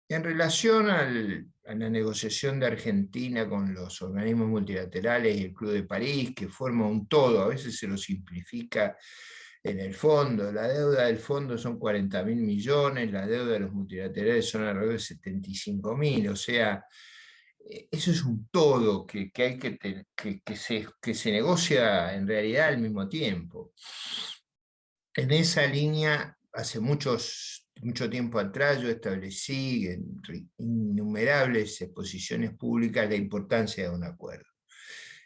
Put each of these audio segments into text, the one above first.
En relación a la negociación de Argentina con los organismos multilaterales y el Club de París, que forma un todo, a veces se lo simplifica en el fondo. La deuda del fondo son 40.000 millones, la deuda de los multilaterales son alrededor de 75.000, o sea, eso es un todo que se negocia en realidad al mismo tiempo. En esa línea, hace mucho tiempo atrás, yo establecí en innumerables exposiciones públicas la importancia de un acuerdo.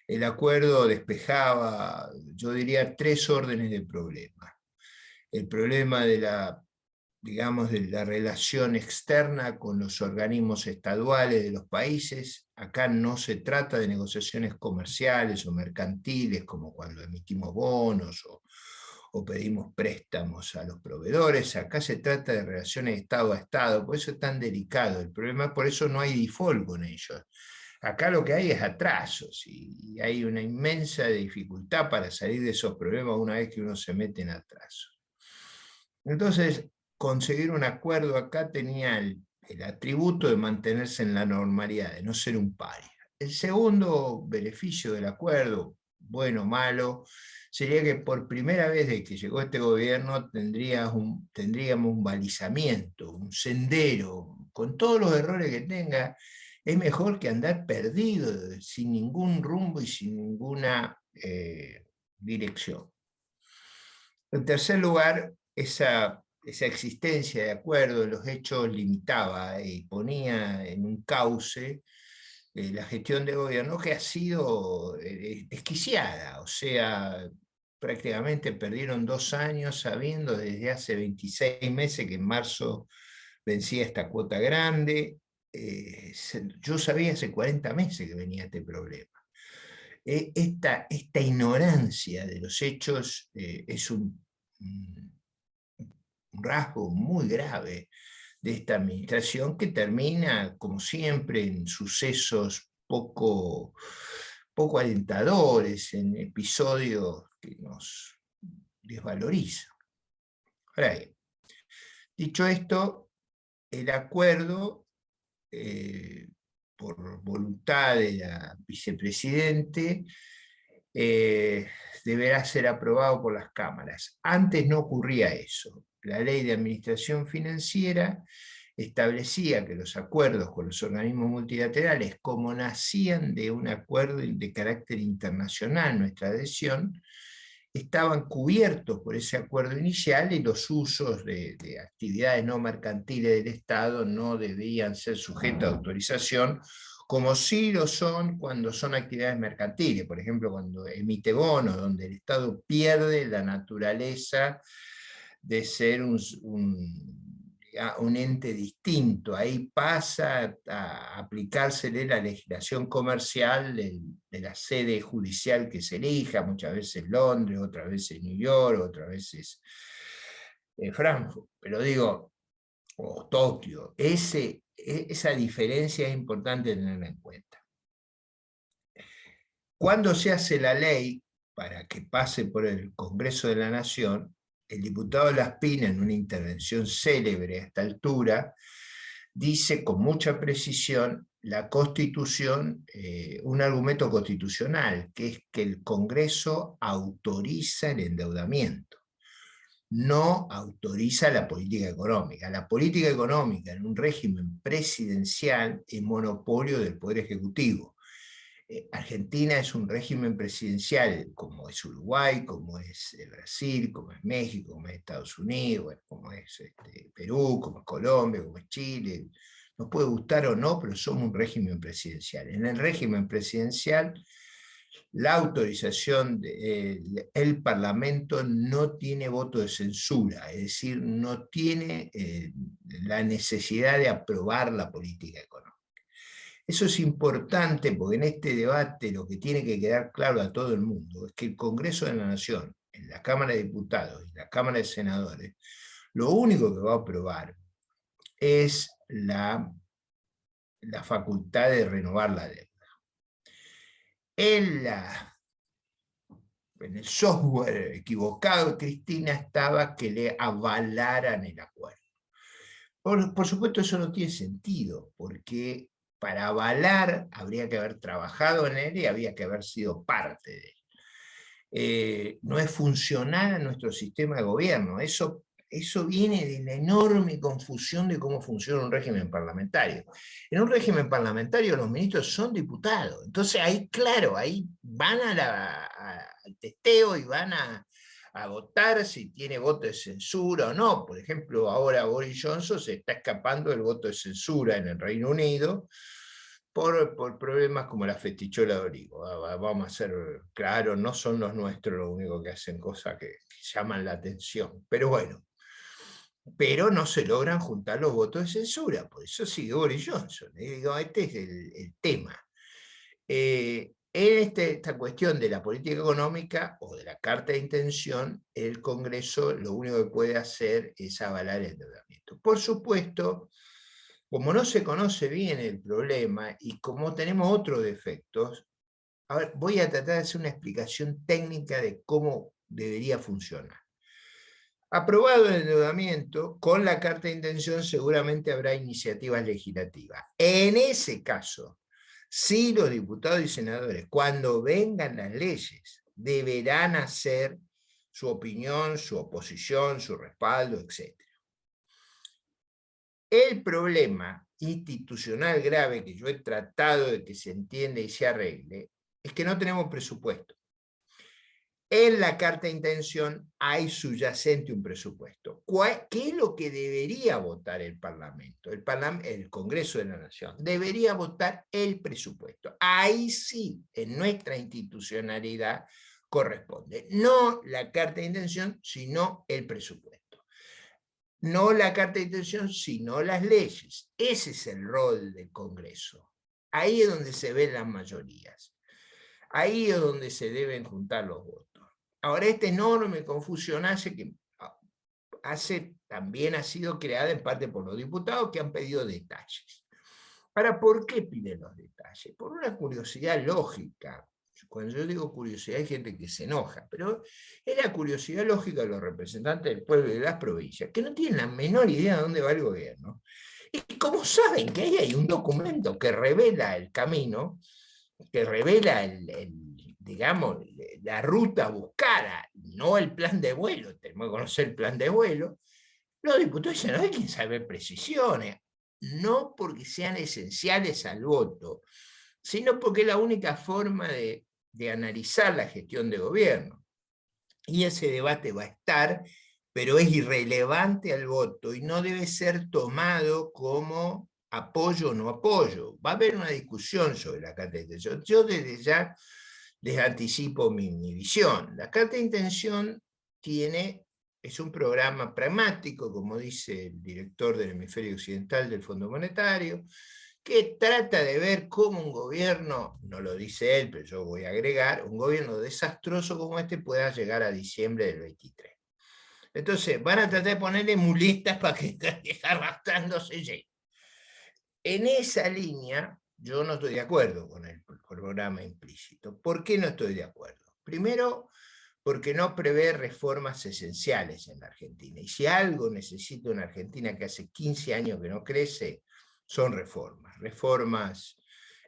El acuerdo despejaba, yo diría, tres órdenes de problemas. El problema de digamos, de la relación externa con los organismos estaduales de los países. Acá no se trata de negociaciones comerciales o mercantiles, como cuando emitimos bonos o pedimos préstamos a los proveedores. Acá se trata de relaciones Estado a Estado, por eso es tan delicado el problema, por eso no hay default con ellos. Acá lo que hay es atrasos y hay una inmensa dificultad para salir de esos problemas una vez que uno se mete en atraso. Entonces, conseguir un acuerdo acá tenía el atributo de mantenerse en la normalidad, de no ser un paria. El segundo beneficio del acuerdo, bueno o malo, sería que por primera vez desde que llegó este gobierno tendríamos un balizamiento, un sendero, con todos los errores que tenga. Es mejor que andar perdido, sin ningún rumbo y sin ninguna dirección. En tercer lugar, esa existencia de acuerdo en los hechos limitaba y ponía en un cauce la gestión de gobierno, que ha sido desquiciada, o sea, prácticamente perdieron 2 años sabiendo desde hace 26 meses que en marzo vencía esta cuota grande. Yo sabía hace 40 meses que venía este problema. Esta ignorancia de los hechos es un rasgo muy grave de esta administración, que termina, como siempre, en sucesos poco alentadores, en episodios que nos desvalorizan. Ahora bien, dicho esto, el acuerdo, por voluntad de la vicepresidente, deberá ser aprobado por las cámaras. Antes no ocurría eso. La ley de administración financiera establecía que los acuerdos con los organismos multilaterales, como nacían de un acuerdo de carácter internacional, nuestra adhesión, estaban cubiertos por ese acuerdo inicial y los usos de actividades no mercantiles del Estado no debían ser sujetos a autorización, como sí lo son cuando son actividades mercantiles, por ejemplo, cuando emite bonos, donde el Estado pierde la naturaleza de ser un ente distinto. Ahí pasa a aplicársele la legislación comercial de la sede judicial que se elija, muchas veces Londres, otras veces New York, otras veces Frankfurt, pero digo, o Tokio. Esa diferencia es importante tenerla en cuenta. Cuando se hace la ley para que pase por el Congreso de la Nación, el diputado Laspina, en una intervención célebre a esta altura, dice con mucha precisión la Constitución, un argumento constitucional, que es que el Congreso autoriza el endeudamiento, no autoriza la política económica. La política económica en un régimen presidencial es monopolio del Poder Ejecutivo. Argentina es un régimen presidencial, como es Uruguay, como es Brasil, como es México, como es Estados Unidos, como es Perú, como es Colombia, como es Chile. Nos puede gustar o no, pero somos un régimen presidencial. En el régimen presidencial, la autorización del Parlamento no tiene voto de censura, es decir, no tiene la necesidad de aprobar la política económica. Eso es importante porque en este debate lo que tiene que quedar claro a todo el mundo es que el Congreso de la Nación, en la Cámara de Diputados y la Cámara de Senadores, lo único que va a aprobar es la facultad de renovar la deuda. En el software equivocado, Cristina, estaba que le avalaran el acuerdo. Por supuesto, eso no tiene sentido, porque para avalar habría que haber trabajado en él y había que haber sido parte de él. No es funcional a nuestro sistema de gobierno. Eso viene de la enorme confusión de cómo funciona un régimen parlamentario. En un régimen parlamentario los ministros son diputados. Entonces ahí, claro, ahí van al testeo y van a votar si tiene voto de censura o no. Por ejemplo, ahora Boris Johnson se está escapando del voto de censura en el Reino Unido por problemas como la festichola de olivo. Vamos a ser claros, no son los nuestros los únicos que hacen cosas que llaman la atención. Pero bueno, pero no se logran juntar los votos de censura, por eso sigue Boris Johnson. Y digo, este es el tema. En esta cuestión de la política económica o de la carta de intención, el Congreso lo único que puede hacer es avalar el endeudamiento. Por supuesto, como no se conoce bien el problema y como tenemos otros defectos, a ver, voy a tratar de hacer una explicación técnica de cómo debería funcionar. Aprobado el endeudamiento, con la carta de intención seguramente habrá iniciativas legislativas. En ese caso, sí, los diputados y senadores, cuando vengan las leyes, deberán hacer su opinión, su oposición, su respaldo, etc. El problema institucional grave que yo he tratado de que se entienda y se arregle es que no tenemos presupuesto. En la carta de intención hay subyacente un presupuesto. ¿Qué es lo que debería votar el Parlamento? El Congreso de la Nación debería votar el presupuesto. Ahí sí, en nuestra institucionalidad corresponde. No la carta de intención, sino el presupuesto. No la carta de intención, sino las leyes. Ese es el rol del Congreso. Ahí es donde se ven las mayorías. Ahí es donde se deben juntar los votos. Ahora, esta enorme confusión también ha sido creada en parte por los diputados que han pedido detalles. Ahora, ¿por qué piden los detalles? Por una curiosidad lógica. Cuando yo digo curiosidad, hay gente que se enoja, pero es la curiosidad lógica de los representantes del pueblo y de las provincias, que no tienen la menor idea de dónde va el gobierno. Y como saben que ahí hay un documento que revela el camino, que revela digamos, la ruta buscada, no el plan de vuelo, tenemos que conocer el plan de vuelo, los diputados dicen, no hay que saber precisiones, no porque sean esenciales al voto, sino porque es la única forma de analizar la gestión de gobierno. Y ese debate va a estar, pero es irrelevante al voto y no debe ser tomado como apoyo o no apoyo. Va a haber una discusión sobre la carta de intención. Yo desde ya les anticipo mi visión. La carta de intención es un programa pragmático, como dice el director del hemisferio occidental del Fondo Monetario, que trata de ver cómo un gobierno, no lo dice él, pero yo voy a agregar, un gobierno desastroso como este pueda llegar a diciembre del 23. Entonces, van a tratar de ponerle muletas para que arrastrándose llegue. En esa línea, yo no estoy de acuerdo con el programa implícito. ¿Por qué no estoy de acuerdo? Primero, porque no prevé reformas esenciales en la Argentina. Y si algo necesita una Argentina que hace 15 años que no crece, son reformas. Reformas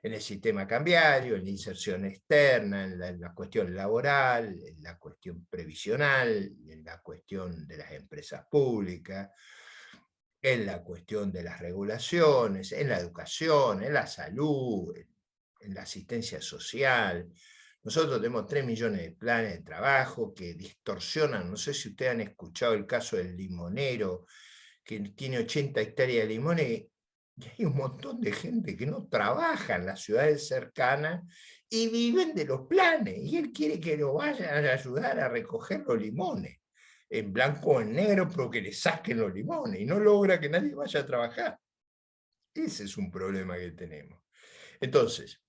en el sistema cambiario, en la inserción externa, en la cuestión laboral, en la cuestión previsional, en la cuestión de las empresas públicas, en la cuestión de las regulaciones, en la educación, en la salud, en la asistencia social. Nosotros tenemos 3 millones de planes de trabajo que distorsionan. No sé si ustedes han escuchado el caso del limonero, que tiene 80 hectáreas de limones, y hay un montón de gente que no trabaja en las ciudades cercanas y viven de los planes, y él quiere que lo vayan a ayudar a recoger los limones, en blanco o en negro, pero que le saquen los limones, y no logra que nadie vaya a trabajar. Ese es un problema que tenemos. Entonces,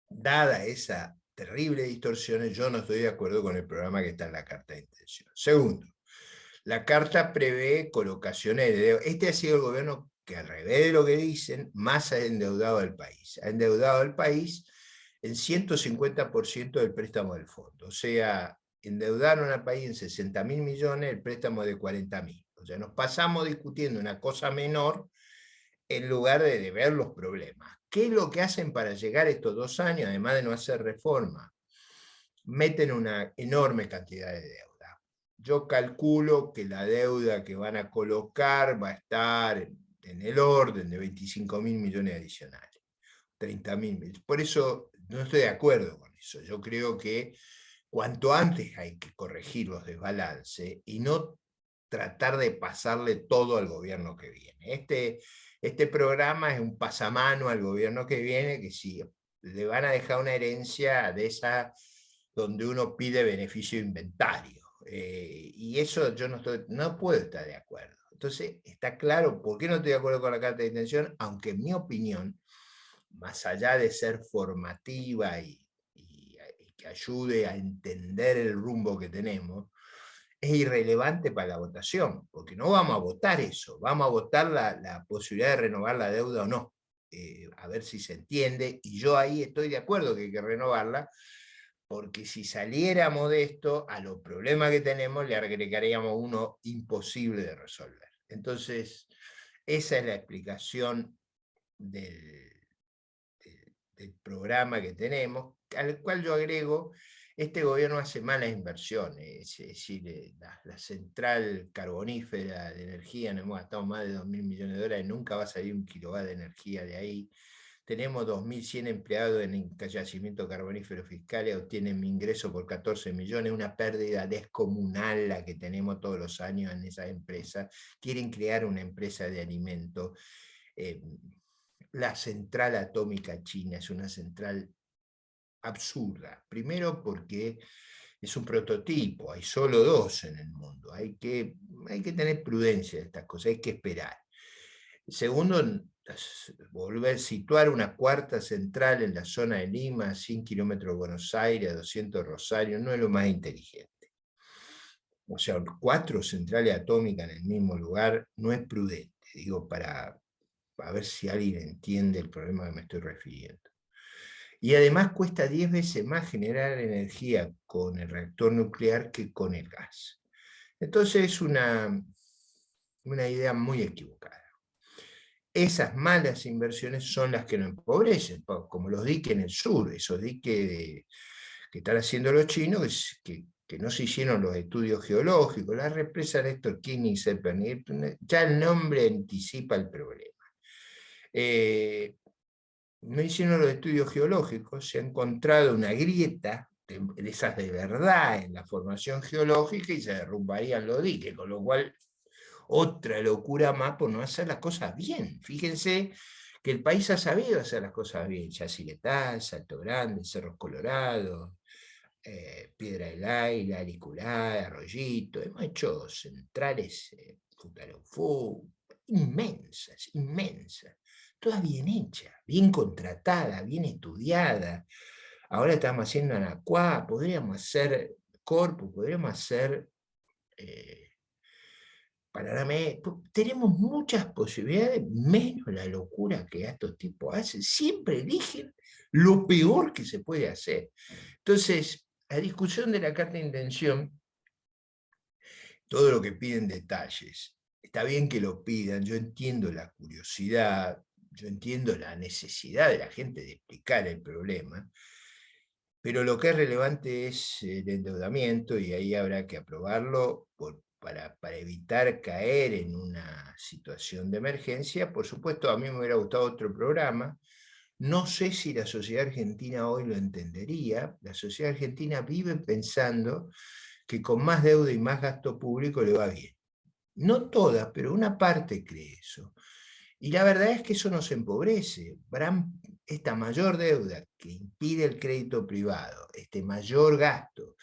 dada esa terrible distorsiones, yo no estoy de acuerdo con el programa que está en la carta de intención. Segundo, la carta prevé colocaciones de deuda. Este ha sido el gobierno que, al revés de lo que dicen, más ha endeudado al país. Ha endeudado al país en 150% del préstamo del fondo. O sea, endeudaron al país en 60.000 millones, el préstamo de 40.000. O sea, nos pasamos discutiendo una cosa menor en lugar de ver los problemas. ¿Qué es lo que hacen para llegar estos 2 años, además de no hacer reforma? Meten una enorme cantidad de deuda. Yo calculo que la deuda que van a colocar va a estar en el orden de 25.000 millones adicionales, 30.000 millones. Por eso no estoy de acuerdo con eso. Yo creo que cuanto antes hay que corregir los desbalances y no tratar de pasarle todo al gobierno que viene. Este programa es un pasamano al gobierno que viene, que sí, le van a dejar una herencia de esa donde uno pide beneficio de inventario. Y eso yo no puedo estar de acuerdo. Entonces, está claro por qué no estoy de acuerdo con la carta de intención, aunque en mi opinión, más allá de ser formativa y que ayude a entender el rumbo que tenemos, es irrelevante para la votación, porque no vamos a votar eso, vamos a votar la posibilidad de renovar la deuda o no, a ver si se entiende, y yo ahí estoy de acuerdo que hay que renovarla, porque si saliéramos de esto, a los problemas que tenemos le agregaríamos uno imposible de resolver. Entonces, esa es la explicación del programa que tenemos, al cual yo agrego, este gobierno hace malas inversiones, es decir, la central carbonífera de energía, nos hemos gastado más de 2.000 millones de dólares, nunca va a salir un kilowatt de energía de ahí. Tenemos 2.100 empleados en yacimientos carboníferos fiscales, obtienen mi ingreso por 14 millones, una pérdida descomunal la que tenemos todos los años en esas empresas. Quieren crear una empresa de alimentos. La central atómica china es una central absurda. Primero porque es un prototipo, hay solo 2 en el mundo. Hay que tener prudencia de estas cosas, hay que esperar. Segundo, volver a situar una 4ª central en la zona de Lima, 100 kilómetros de Buenos Aires, 200 Rosario, no es lo más inteligente. O sea, 4 centrales atómicas en el mismo lugar no es prudente, digo, para ver si alguien entiende el problema que me estoy refiriendo. Y además cuesta 10 veces más generar energía con el reactor nuclear que con el gas. Entonces es una idea muy equivocada. Esas malas inversiones son las que nos empobrecen, como los diques en el sur, esos diques que están haciendo los chinos, que no se hicieron los estudios geológicos, la represa Néstor Kirchner y Zeppelin, ya el nombre anticipa el problema. No hicieron los estudios geológicos, se ha encontrado una grieta de esas de verdad en la formación geológica y se derrumbarían los diques, con lo cual otra locura más por no hacer las cosas bien. Fíjense que el país ha sabido hacer las cosas bien, Yacyretá, Salto Grande, Cerros Colorados, Piedra del Aire, Auricular, Arroyito, hemos hecho centrales, Futaleufú, inmensas, inmensas, todas bien hechas, bien contratadas, bien estudiadas. Ahora estamos haciendo Anacuá, podríamos hacer Corpus, podríamos hacer Paraná. Tenemos muchas posibilidades, menos la locura que estos tipos hacen. Siempre eligen lo peor que se puede hacer. Entonces, la discusión de la carta de intención, todo lo que piden detalles, está bien que lo pidan, yo entiendo la curiosidad, yo entiendo la necesidad de la gente de explicar el problema, pero lo que es relevante es el endeudamiento y ahí habrá que aprobarlo para evitar caer en una situación de emergencia. Por supuesto, a mí me hubiera gustado otro programa. No sé si la sociedad argentina hoy lo entendería. La sociedad argentina vive pensando que con más deuda y más gasto público le va bien. No toda, pero una parte cree eso. Y la verdad es que eso nos empobrece. Esta mayor deuda que impide el crédito privado, este mayor gasto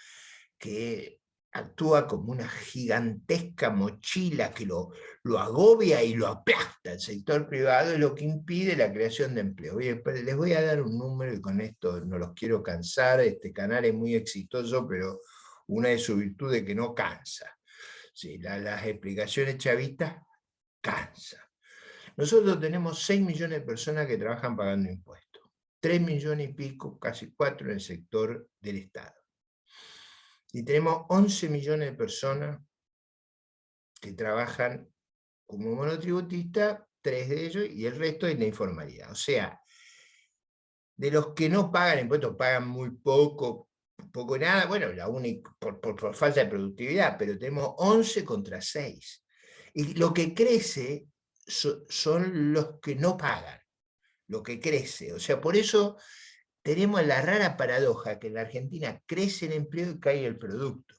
que actúa como una gigantesca mochila que lo agobia y lo aplasta el sector privado, es lo que impide la creación de empleo. Les voy a dar un número y con esto no los quiero cansar. Este canal es muy exitoso, pero una de sus virtudes es que no cansa. Sí, las explicaciones chavistas cansan. Nosotros tenemos 6 millones de personas que trabajan pagando impuestos, 3 millones y pico, casi 4 en el sector del Estado. Y tenemos 11 millones de personas que trabajan como monotributista, 3 de ellos, y el resto es la informalidad. O sea, de los que no pagan impuestos, pagan muy poco, poco y nada, bueno, la única, por falta de productividad, pero tenemos 11 contra 6. Y lo que crece son los que no pagan, lo que crece. O sea, por eso tenemos la rara paradoja que en la Argentina crece el empleo y cae el producto.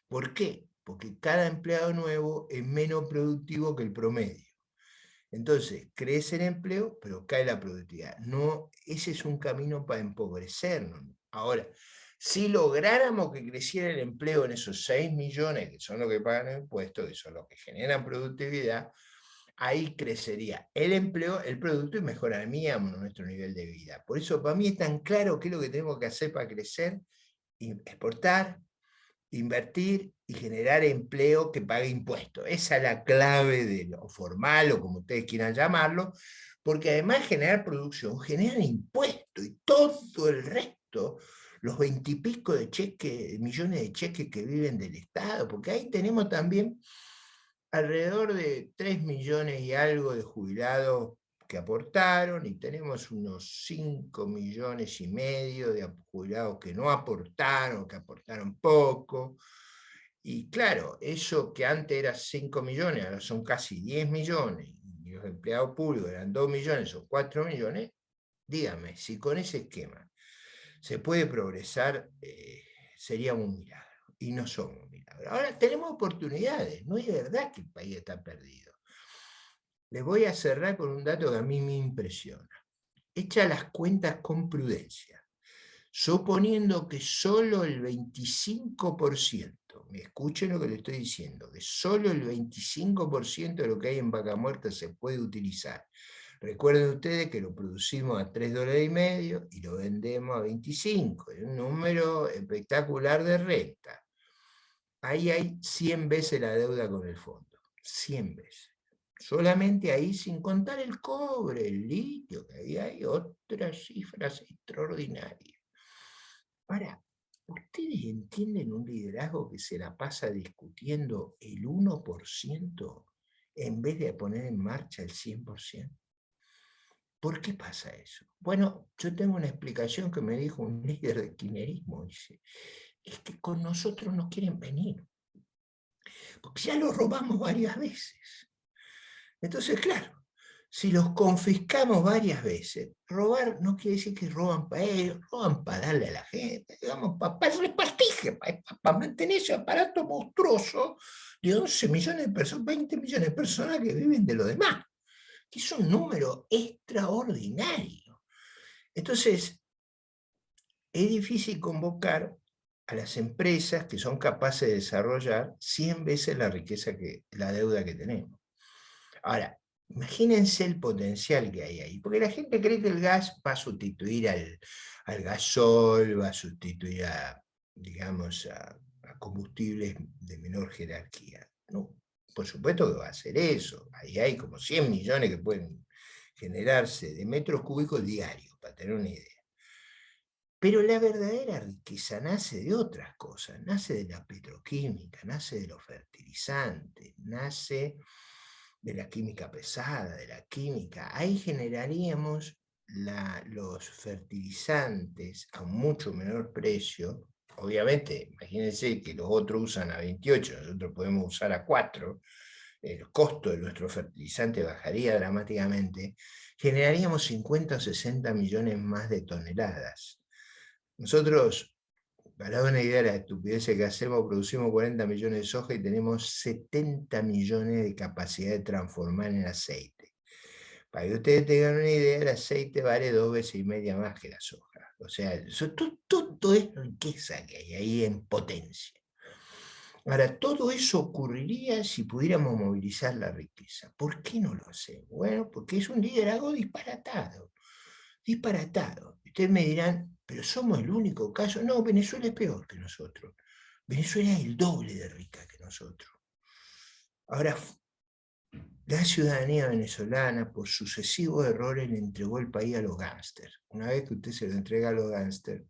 ¿Por qué? Porque cada empleado nuevo es menos productivo que el promedio. Entonces, crece el empleo, pero cae la productividad. No, ese es un camino para empobrecernos. Ahora, si lográramos que creciera el empleo en esos 6 millones, que son los que pagan impuestos, que son los que generan productividad, ahí crecería el empleo, el producto y mejoraríamos nuestro nivel de vida. Por eso, para mí es tan claro qué es lo que tenemos que hacer para crecer: exportar, invertir y generar empleo que pague impuestos. Esa es la clave de lo formal o como ustedes quieran llamarlo, porque además de generar producción, generan impuestos y todo el resto, los 20 y pico de millones de cheques que viven del Estado, porque ahí tenemos también alrededor de 3 millones y algo de jubilados que aportaron, y tenemos unos 5 millones y medio de jubilados que no aportaron, que aportaron poco. Y claro, eso que antes era 5 millones, ahora son casi 10 millones, y los empleados públicos eran 2 millones o 4 millones, dígame, si con ese esquema se puede progresar, sería un milagro. Y no somos un milagro. Ahora tenemos oportunidades, no es verdad que el país está perdido. Les voy a cerrar con un dato que a mí me impresiona. Echa las cuentas con prudencia, suponiendo que solo el 25%, me escuchen lo que le estoy diciendo, que solo el 25% de lo que hay en Vaca Muerta se puede utilizar. Recuerden ustedes que lo producimos a $3,50 y lo vendemos a 25, es un número espectacular de renta. Ahí hay 100 veces la deuda con el fondo, 100 veces. Solamente ahí, sin contar el cobre, el litio, que ahí hay otras cifras extraordinarias. Ahora, ¿ustedes entienden un liderazgo que se la pasa discutiendo el 1% en vez de poner en marcha el 100%? ¿Por qué pasa eso? Bueno, yo tengo una explicación que me dijo un líder de kirchnerismo. Dice, es que con nosotros no quieren venir, porque ya lo robamos varias veces. Entonces, claro, si los confiscamos varias veces, robar no quiere decir que roban para ellos, roban para darle a la gente, digamos, para el repartije, para mantener ese aparato monstruoso de 11 millones de personas, 20 millones de personas que viven de lo demás, que es un número extraordinario. Entonces, es difícil convocar a las empresas que son capaces de desarrollar 100 veces la deuda que tenemos. Ahora, imagínense el potencial que hay ahí, porque la gente cree que el gas va a sustituir al gasol, va a sustituir digamos, a combustibles de menor jerarquía. No, por supuesto que va a hacer eso. Ahí hay como 100 millones que pueden generarse de metros cúbicos diarios, para tener una idea. Pero la verdadera riqueza nace de otras cosas, nace de la petroquímica, nace de los fertilizantes, nace de la química pesada, de la química. Ahí generaríamos los fertilizantes a un mucho menor precio. Obviamente, imagínense que los otros usan a 28, nosotros podemos usar a 4, el costo de nuestro fertilizante bajaría dramáticamente, generaríamos 50 o 60 millones más de toneladas. Nosotros, para dar una idea de la estupidez que hacemos, producimos 40 millones de soja y tenemos 70 millones de capacidad de transformar en aceite. Para que ustedes tengan una idea, el aceite vale 2 veces y media más que la soja. O sea, todo es riqueza que hay ahí en potencia. Ahora, todo eso ocurriría si pudiéramos movilizar la riqueza. ¿Por qué no lo hacemos? Bueno, porque es un liderazgo disparatado. Disparatado. Ustedes me dirán, pero somos el único caso. No, Venezuela es peor que nosotros. Venezuela es el doble de rica que nosotros. Ahora, la ciudadanía venezolana, por sucesivos errores, le entregó el país a los gángsters. Una vez que usted se lo entrega a los gángsters,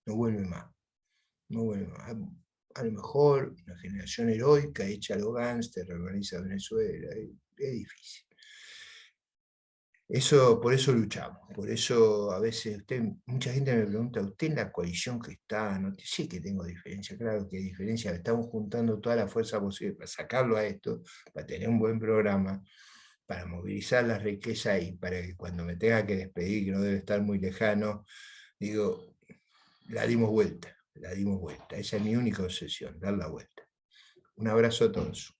no vuelve más. No vuelve más. a lo mejor una generación heroica hecha a los gángster, reorganiza Venezuela, es difícil. Por eso luchamos, por eso a veces mucha gente me pregunta, ¿usted en la coalición que está? No, sí que tengo diferencia, claro que hay diferencia, estamos juntando toda la fuerza posible para sacarlo a esto, para tener un buen programa, para movilizar la riqueza y para que cuando me tenga que despedir, que no debe estar muy lejano, digo, la dimos vuelta, esa es mi única obsesión, dar la vuelta. Un abrazo a todos.